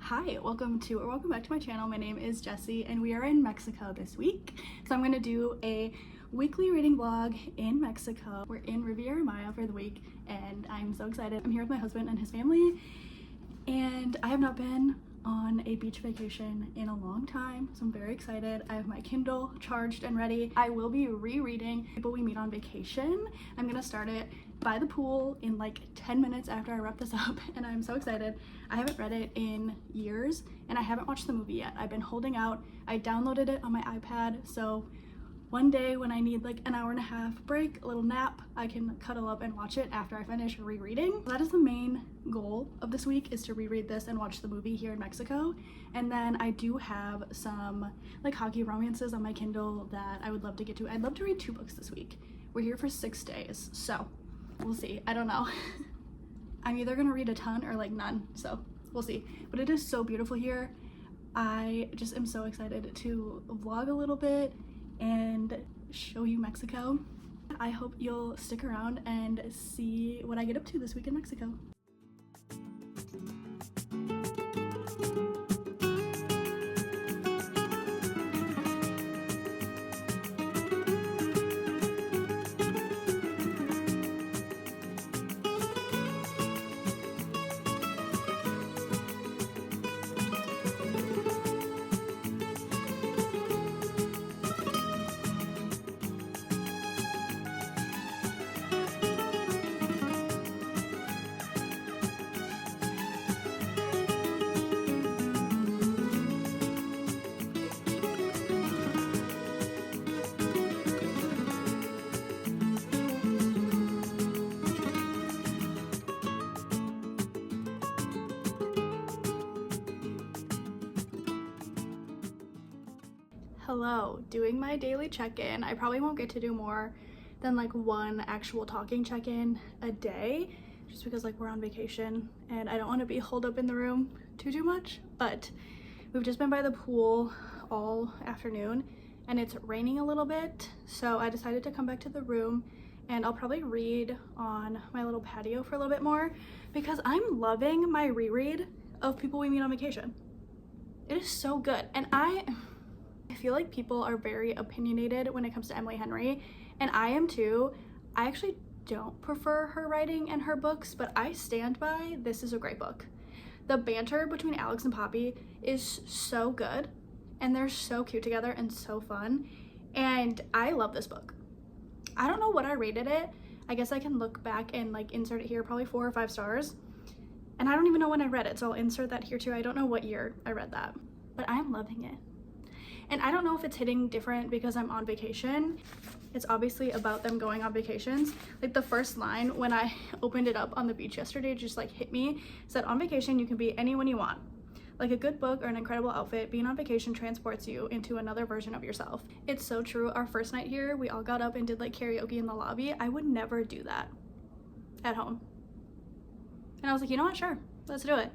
Hi, welcome back to my channel. My name is Jessie and we are in Mexico this week. So I'm gonna do a weekly reading vlog in Mexico. We're in Riviera Maya for the week and I'm so excited. I'm here with my husband and his family and I have not been on a beach vacation in a long time, so I'm very excited. I have my Kindle charged and ready. I will be rereading People We Meet on Vacation. I'm gonna start it by the pool in like 10 minutes after I wrap this up and I'm so excited. I haven't read it in years and I haven't watched the movie yet. I've been holding out. I downloaded it on my iPad, so one day when I need like an hour and a half break, a little nap, I can cuddle up and watch it after I finish rereading. That is the main goal of this week, is to reread this and watch the movie here in Mexico. And then I do have some like hockey romances on my Kindle that I would love to get to. I'd love to read 2 books this week. We're here for 6 days, so we'll see. I don't know. I'm either gonna read a ton or like none, so we'll see. But it is so beautiful here. I just am so excited to vlog a little bit and show you Mexico. I hope you'll stick around and see what I get up to this week in Mexico. Hello, doing my daily check-in. I probably won't get to do more than like 1 actual talking check-in a day, just because like we're on vacation and I don't want to be holed up in the room too much. But we've just been by the pool all afternoon and it's raining a little bit, so I decided to come back to the room and I'll probably read on my little patio for a little bit more because I'm loving my reread of People We Meet on Vacation. It is so good, and I feel like people are very opinionated when it comes to Emily Henry, and I am too. I actually don't prefer her writing and her books, but I stand by this is a great book. The banter between Alex and Poppy is so good, and they're so cute together and so fun, and I love this book. I don't know what I rated it. I guess I can look back and like insert it here, probably 4 or 5 stars, and I don't even know when I read it, so I'll insert that here too. I don't know what year I read that, but I'm loving it. And I don't know if it's hitting different because I'm on vacation. It's obviously about them going on vacations. Like the first line when I opened it up on the beach yesterday just like hit me. It said, on vacation you can be anyone you want. Like a good book or an incredible outfit, being on vacation transports you into another version of yourself. It's so true. Our first night here, we all got up and did like karaoke in the lobby. I would never do that at home. And I was like, you know what, sure, let's do it.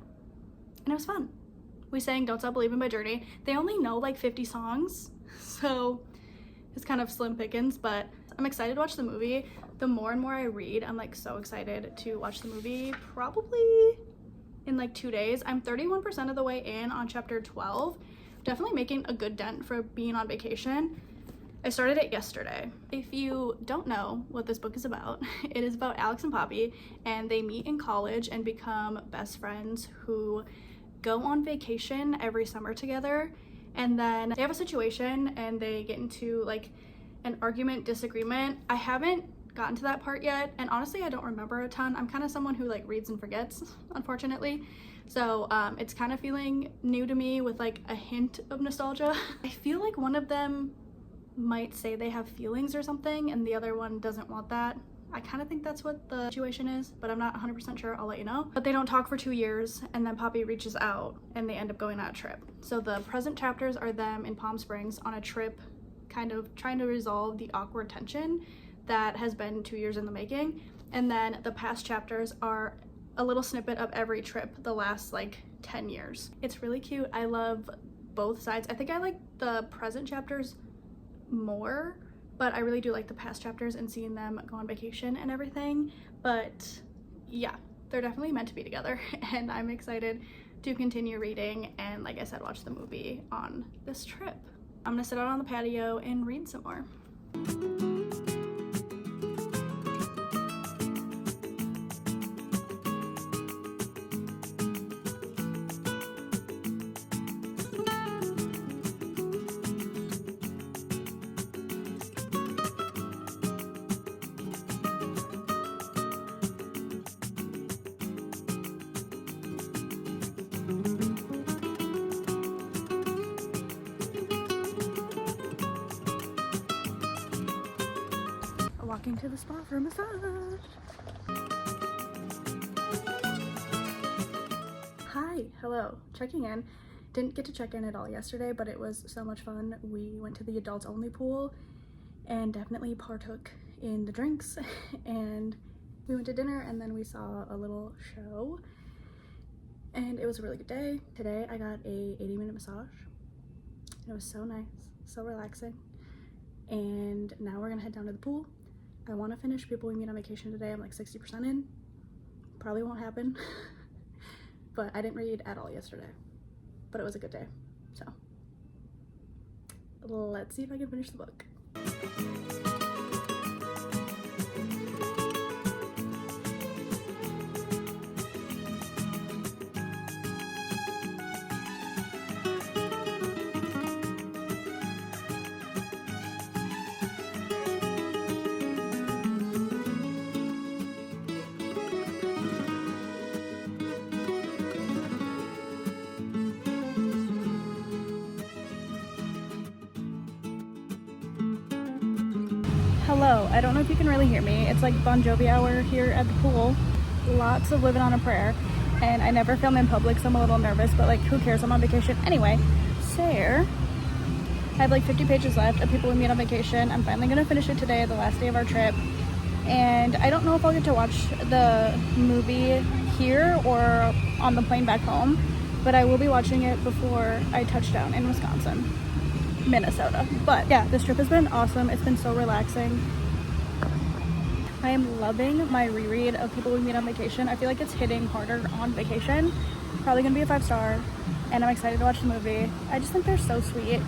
And it was fun. We sang Don't Stop Believin' by Journey. They only know like 50 songs, so it's kind of slim pickings, but I'm excited to watch the movie. The more and more I read, I'm like so excited to watch the movie, probably in like 2 days. I'm 31% of the way in on chapter 12. Definitely making a good dent for being on vacation. I started it yesterday. If you don't know what this book is about, it is about Alex and Poppy, and they meet in college and become best friends who go on vacation every summer together, and then they have a situation and they get into like an argument, disagreement. I haven't gotten to that part yet, and honestly I don't remember a ton. I'm kind of someone who like reads and forgets, unfortunately, so it's kind of feeling new to me with like a hint of nostalgia. I feel like one of them might say they have feelings or something and the other one doesn't want that. I kind of think that's what the situation is, but I'm not 100% sure. I'll let you know. But they don't talk for 2 years, and then Poppy reaches out and they end up going on a trip. So the present chapters are them in Palm Springs on a trip, kind of trying to resolve the awkward tension that has been 2 years in the making. And then the past chapters are a little snippet of every trip the last like 10 years. It's really cute. I love both sides. I think I like the present chapters more, but I really do like the past chapters and seeing them go on vacation and everything. But yeah, they're definitely meant to be together, and I'm excited to continue reading and, like I said, watch the movie on this trip. I'm gonna sit out on the patio and read some more. Walking to the spa for a massage. Hi, hello, checking in. Didn't get to check in at all yesterday, but it was so much fun. We went to the adults only pool and definitely partook in the drinks, and we went to dinner, and then we saw a little show, and it was a really good day. Today I got a 80-minute massage. It was so nice, so relaxing, and now we're gonna head down to the pool. I want to finish People We Meet on Vacation today. I'm like 60% in. Probably won't happen. But I didn't read at all yesterday. But it was a good day. So let's see if I can finish the book. Hello, I don't know if you can really hear me. It's like Bon Jovi hour here at the pool. Lots of Living on a Prayer. And I never film in public, so I'm a little nervous, but like who cares, I'm on vacation. Anyway, so I have like 50 pages left of People We Meet on Vacation. I'm finally gonna finish it today, the last day of our trip. And I don't know if I'll get to watch the movie here or on the plane back home, but I will be watching it before I touch down in Wisconsin. Minnesota. But yeah, this trip has been awesome. It's been so relaxing. I am loving my reread of People We Meet on Vacation. I feel like it's hitting harder on vacation. Probably gonna be a 5-star, and I'm excited to watch the movie. I just think they're so sweet,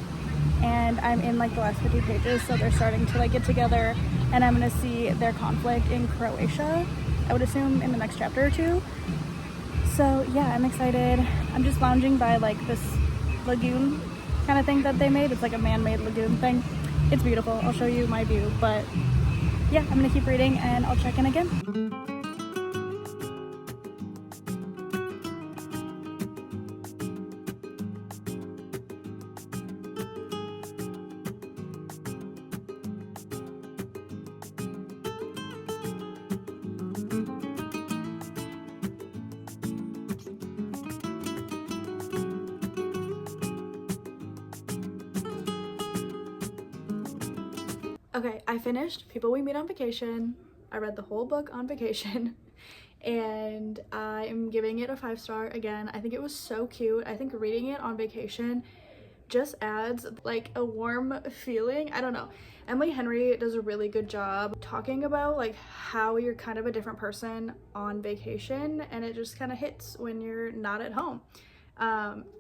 and I'm in like the last 50 pages, so they're starting to like get together, and I'm gonna see their conflict in Croatia, I would assume in the next chapter or two. So yeah, I'm excited. I'm just lounging by like this lagoon kind of thing that they made. It's like a man-made lagoon thing. It's beautiful. I'll show you my view, but yeah, I'm gonna keep reading and I'll check in again. Okay, I finished People We Meet on Vacation. I read the whole book on vacation, and I am giving it a 5-star again. I think it was so cute. I think reading it on vacation just adds like a warm feeling. I don't know. Emily Henry does a really good job talking about like how you're kind of a different person on vacation, and it just kind of hits when you're not at home.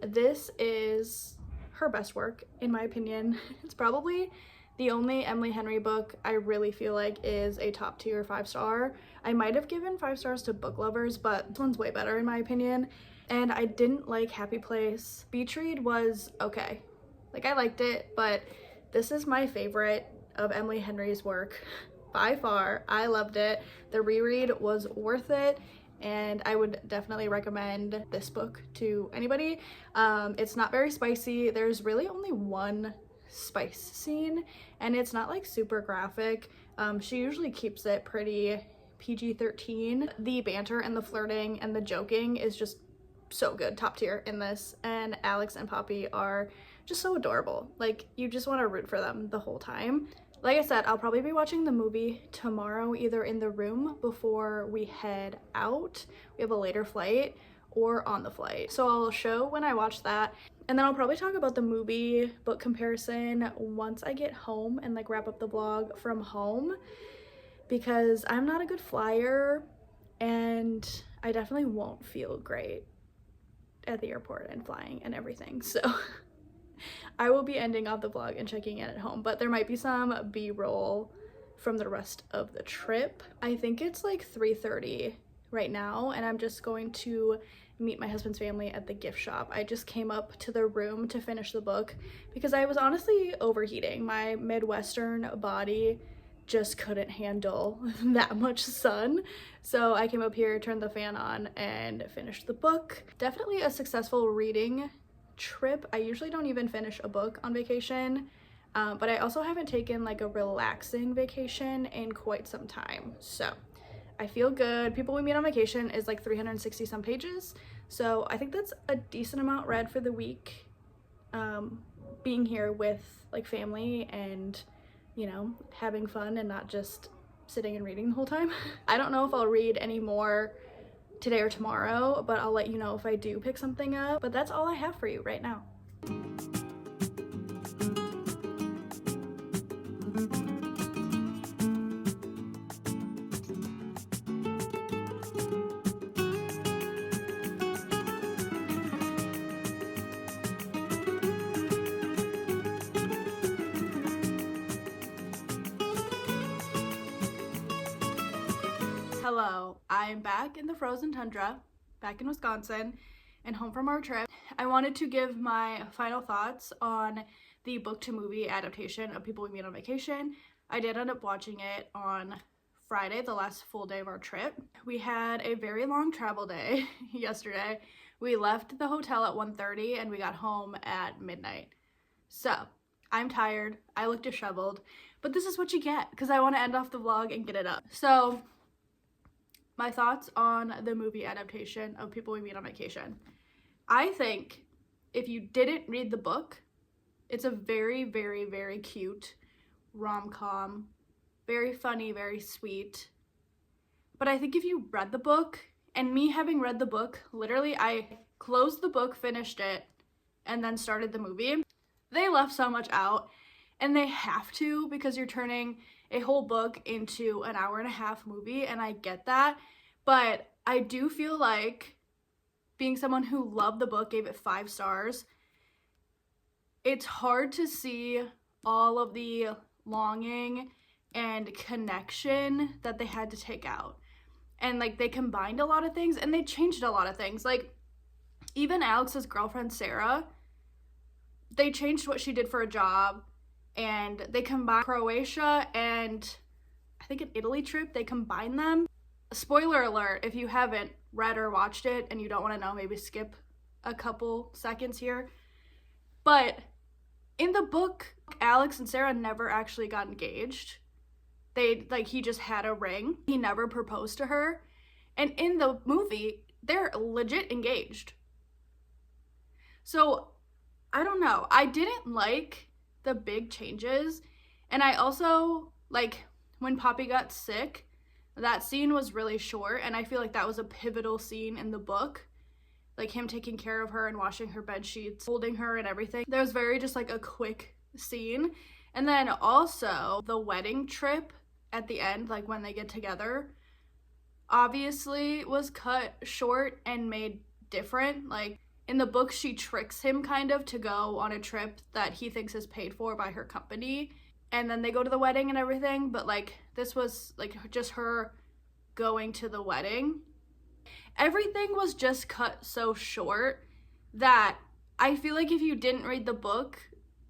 This is her best work, in my opinion. It's probably the only Emily Henry book I really feel like is a top tier 5-star. I might have given 5 stars to Book Lovers, but this one's way better in my opinion. And I didn't like Happy Place. Beach Read was okay. Like, I liked it, but this is my favorite of Emily Henry's work by far. I loved it. The reread was worth it, and I would definitely recommend this book to anybody. It's not very spicy. There's really only one spice scene, and it's not like super graphic. She usually keeps it pretty PG-13. The banter and the flirting and the joking is just so good, top tier in this, and Alex and Poppy are just so adorable. Like, you just want to root for them the whole time. Like I said, I'll probably be watching the movie tomorrow, either in the room before we head out, we have a later flight, or on the flight. So I'll show when I watch that, and then I'll probably talk about the movie book comparison once I get home and like wrap up the vlog from home, because I'm not a good flyer and I definitely won't feel great at the airport and flying and everything. So I will be ending off the vlog and checking in at home, but there might be some b-roll from the rest of the trip. I think it's like 3:30 right now, and I'm just going to meet my husband's family at the gift shop. I just came up to the room to finish the book because I was honestly overheating. My Midwestern body just couldn't handle that much sun, so I came up here, turned the fan on, and finished the book. Definitely a successful reading trip. I usually don't even finish a book on vacation, but I also haven't taken like a relaxing vacation in quite some time, so I feel good. People We Meet on Vacation is like 360 some pages, so I think that's a decent amount read for the week. Being here with like family and, you know, having fun and not just sitting and reading the whole time. I don't know if I'll read any more today or tomorrow, but I'll let you know if I do pick something up. But that's all I have for you right now. Hello, I'm back in the frozen tundra, back in Wisconsin, and home from our trip. I wanted to give my final thoughts on the book to movie adaptation of People We Meet on Vacation. I did end up watching it on Friday, the last full day of our trip. We had a very long travel day yesterday. We left the hotel at 1:30 and we got home at midnight. So, I'm tired, I look disheveled, but this is what you get because I want to end off the vlog and get it up. So, my thoughts on the movie adaptation of People We Meet on Vacation. I think if you didn't read the book, it's a very, very, very cute rom-com, very funny, very sweet. But I think if you read the book, and me having read the book, literally I closed the book, finished it, and then started the movie. They left so much out, and they have to because you're turning a whole book into an hour-and-a-half movie, and I get that, but I do feel like, being someone who loved the book, gave it 5 stars, it's hard to see all of the longing and connection that they had to take out. And like, they combined a lot of things and they changed a lot of things. Like, even Alex's girlfriend Sarah, they changed what she did for a job, and they combined Croatia and I think an Italy trip, they combined them. Spoiler alert, if you haven't read or watched it and you don't want to know, maybe skip a couple seconds here. But in the book, Alex and Sarah never actually got engaged. He just had a ring. He never proposed to her. And in the movie, they're legit engaged. So, I don't know. I didn't like the big changes, and I also, like, when Poppy got sick, that scene was really short, and I feel like that was a pivotal scene in the book, like him taking care of her and washing her bed sheets, holding her and everything. There was very just like a quick scene. And then also the wedding trip at the end, like when they get together, obviously was cut short and made different. Like, in the book, she tricks him kind of to go on a trip that he thinks is paid for by her company. And then they go to the wedding and everything. But like, this was like just her going to the wedding. Everything was just cut so short that I feel like if you didn't read the book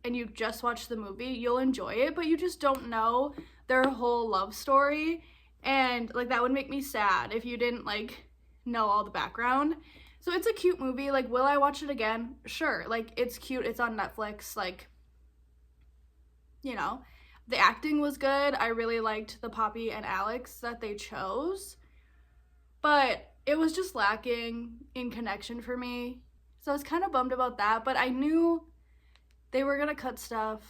and you just watched the movie, you'll enjoy it, but you just don't know their whole love story. And like, that would make me sad if you didn't like know all the background. So it's a cute movie. Like, will I watch it again? Sure. Like, it's cute. It's on Netflix. Like, you know, The acting was good. I really liked the Poppy and Alex that they chose, but it was just lacking in connection for me. So I was kind of bummed about that, but I knew they were gonna cut stuff,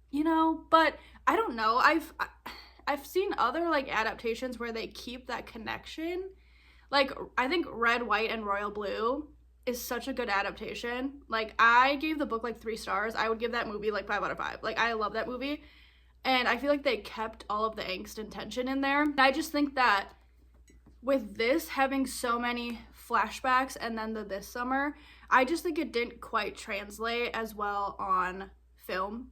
you know, but I don't know. I've seen other like adaptations where they keep that connection. Like, I think Red, White, and Royal Blue is such a good adaptation. Like, I gave the book like 3 stars. I would give that movie like 5 out of 5. Like, I love that movie. And I feel like they kept all of the angst and tension in there. I just think that with this having so many flashbacks and then this summer, I just think it didn't quite translate as well on film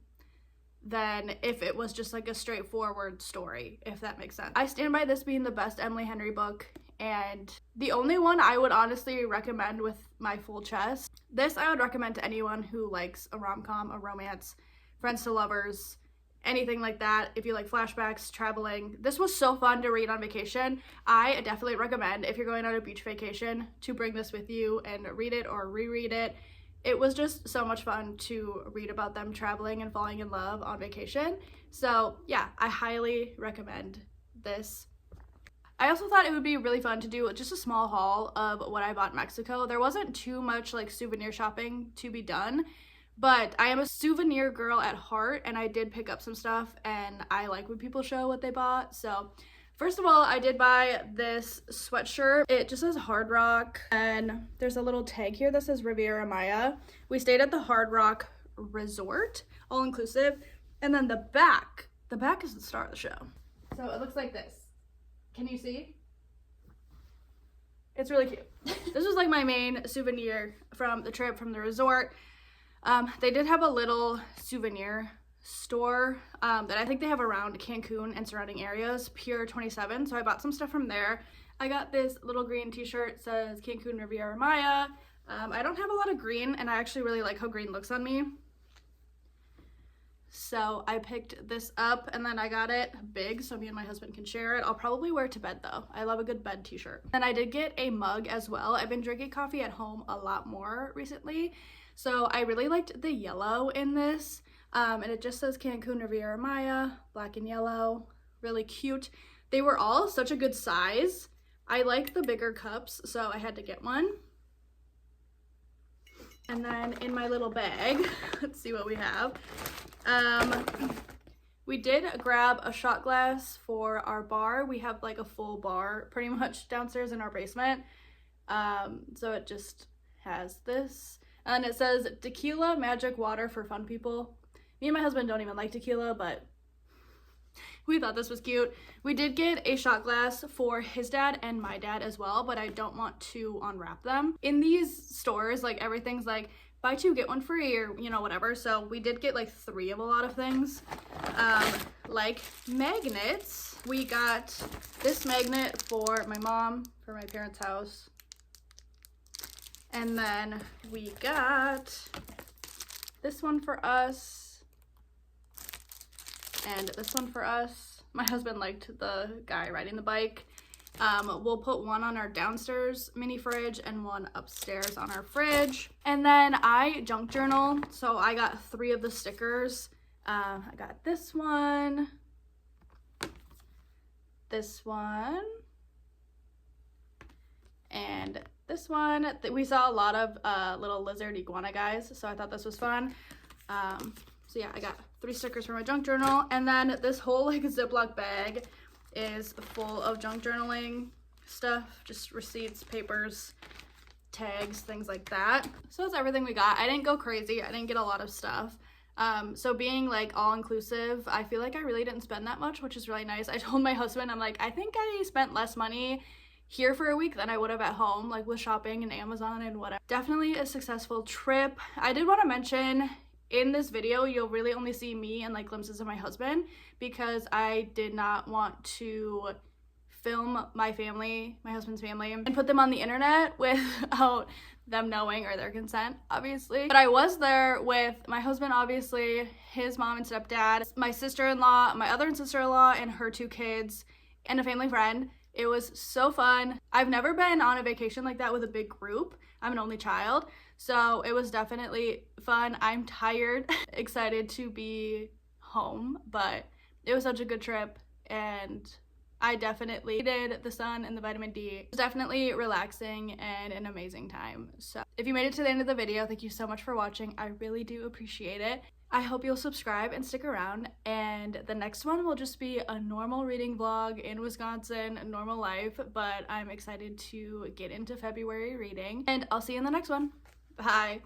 than if it was just like a straightforward story, if that makes sense. I stand by this being the best Emily Henry book, and the only one I would honestly recommend with my full chest. This I would recommend to anyone who likes a rom-com, a romance, friends to lovers, anything like that. If you like flashbacks, traveling, this was so fun to read on vacation. I definitely recommend, if you're going on a beach vacation, to bring this with you and read it or reread it. It was just so much fun to read about them traveling and falling in love on vacation. So yeah, I highly recommend this. I also thought it would be really fun to do just a small haul of what I bought in Mexico. There wasn't too much like souvenir shopping to be done, but I am a souvenir girl at heart, and I did pick up some stuff, and I like when people show what they bought. So first of all, I did buy this sweatshirt. It just says Hard Rock, and there's a little tag here that says Riviera Maya. We stayed at the Hard Rock Resort, all inclusive. And then the back is the star of the show. So it looks like this. Can you see? It's really cute. This was like my main souvenir from the trip, from the resort. They did have a little souvenir store that I think they have around Cancun and surrounding areas, Pier 27. So I bought some stuff from there. I got this little green t-shirt, says Cancun Riviera Maya. I don't have a lot of green, and I actually really like how green looks on me. So I picked this up, and then I got it big so me and my husband can share it. I'll probably wear it to bed though. I love a good bed t-shirt. And I did get a mug as well. I've been drinking coffee at home a lot more recently, so I really liked the yellow in this. And it just says Cancun Riviera Maya, black and yellow, really cute. They were all such a good size. I like the bigger cups, so I had to get one. And then in my little bag, let's see what we have. We did grab a shot glass for our bar. We have like a full bar pretty much downstairs in our basement. So it just has this. And it says tequila magic water for fun people. Me and my husband don't even like tequila, but we thought this was cute. We did get a shot glass for his dad and my dad as well, but I don't want to unwrap them. In these stores, like everything's like buy 2 get 1 free, or you know, whatever. So we did get like 3 of a lot of things, like magnets. We got this magnet for my mom for my parents' house, and then we got this one for us and this one for us. My husband liked the guy riding the bike. We'll put one on our downstairs mini fridge and one upstairs on our fridge. And then I junk journal, so I got 3 of the stickers. I got this one, and this one. We saw a lot of little lizard iguana guys, so I thought this was fun. So yeah, I got 3 stickers for my junk journal, and then this whole like Ziploc bag is full of junk journaling stuff, just receipts, papers, tags, things like that. So that's everything we got. I didn't go crazy. I didn't get a lot of stuff. So being like all inclusive, I feel like I really didn't spend that much, which is really nice. I told my husband, I'm like, I think I spent less money here for a week than I would have at home, like with shopping and Amazon and whatever. Definitely a successful trip. I did want to mention, in this video, you'll really only see me and like glimpses of my husband, because I did not want to film my family, my husband's family, and put them on the internet without them knowing or their consent, obviously. But I was there with my husband, obviously, his mom and stepdad, my sister-in-law, my other sister-in-law, and her 2 kids, and a family friend. It was so fun. I've never been on a vacation like that with a big group. I'm an only child, so it was definitely fun. I'm tired, excited to be home, but it was such a good trip, and I definitely needed the sun and the vitamin D. It was definitely relaxing and an amazing time. So if you made it to the end of the video, thank you so much for watching. I really do appreciate it. I hope you'll subscribe and stick around, and the next one will just be a normal reading vlog in Wisconsin, normal life, but I'm excited to get into February reading, and I'll see you in the next one. Bye.